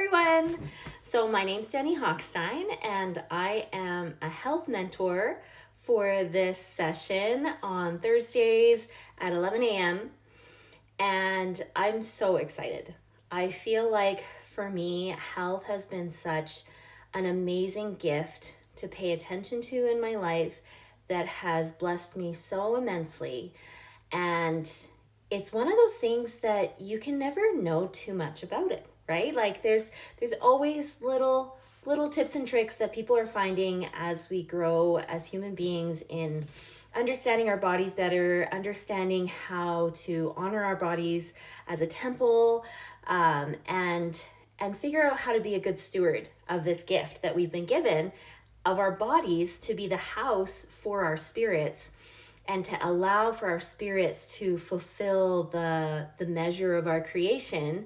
everyone. So my name's Jenny Hochstein and I am a health mentor for this session on Thursdays at 11 a.m. And I'm so excited. I feel like for me, health has been such an amazing gift to pay attention to in my life that has blessed me so immensely. And it's one of those things that you can never know too much about it, right? Like there's always little tips and tricks that people are finding as we grow as human beings in understanding our bodies better, understanding how to honor our bodies as a temple, and figure out how to be a good steward of this gift that we've been given of our bodies to be the house for our spirits and to allow for our spirits to fulfill the measure of our creation,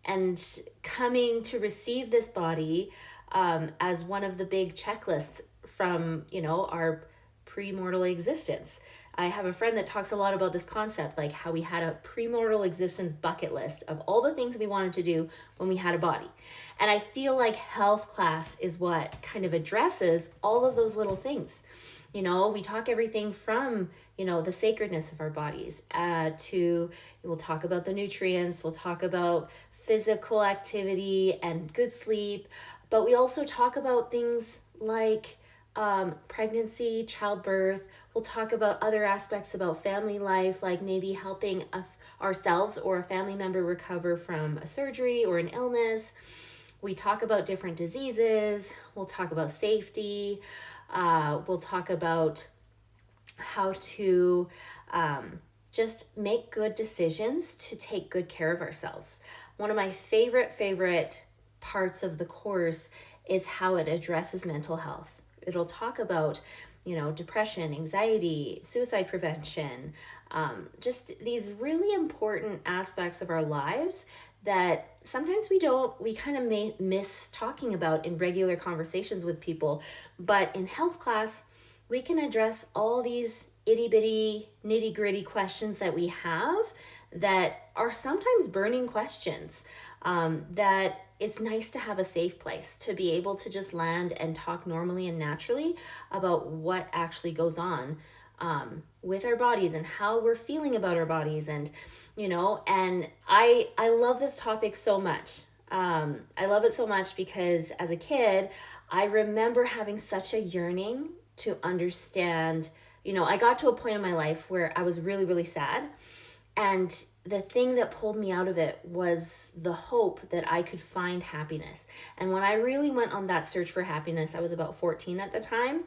and coming to receive this body as one of the big checklists from, our premortal existence. I have a friend that talks a lot about this concept, like how we had a premortal existence bucket list of all the things we wanted to do when we had a body. And I feel like health class is what kind of addresses all of those little things. We talk everything from, the sacredness of our bodies we'll talk about the nutrients, we'll talk about physical activity and good sleep, but we also talk about things like pregnancy, childbirth. We'll talk about other aspects about family life, like maybe helping ourselves or a family member recover from a surgery or an illness. We talk about different diseases. We'll talk about safety. We'll talk about how to just make good decisions to take good care of ourselves. One of my favorite parts of the course is how it addresses mental health. It'll talk about, depression, anxiety, suicide prevention, just these really important aspects of our lives that sometimes we kind of miss talking about in regular conversations with people. But in health class, we can address all these itty bitty nitty gritty questions that we have that are sometimes burning questions, that it's nice to have a safe place to be able to just land and talk normally and naturally about what actually goes on with our bodies and how we're feeling about our bodies. And, and I love this topic so much. I love it so much because as a kid, I remember having such a yearning to understand, I got to a point in my life where I was really, really sad. And the thing that pulled me out of it was the hope that I could find happiness. And when I really went on that search for happiness, I was about 14 at the time.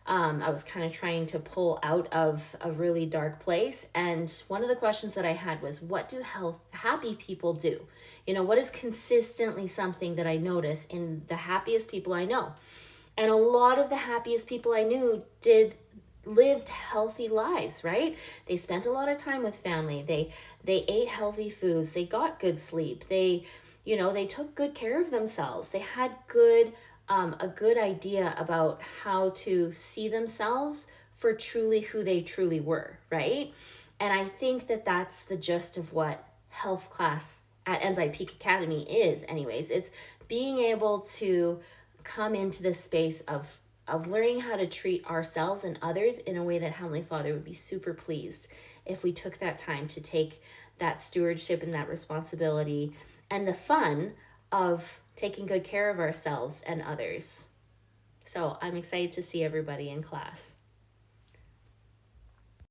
I was kind of trying to pull out of a really dark place. And one of the questions that I had was, what do happy people do? What is consistently something that I notice in the happiest people I know? And a lot of the happiest people I knew lived healthy lives, right? They spent a lot of time with family. They ate healthy foods. They got good sleep. They took good care of themselves. They had a good idea about how to see themselves for truly who they truly were, right? And I think that that's the gist of what health class at Ensign Peak Academy is anyways. It's being able to come into this space of learning how to treat ourselves and others in a way that Heavenly Father would be super pleased if we took that time to take that stewardship and that responsibility and the fun of taking good care of ourselves and others. So I'm excited to see everybody in class.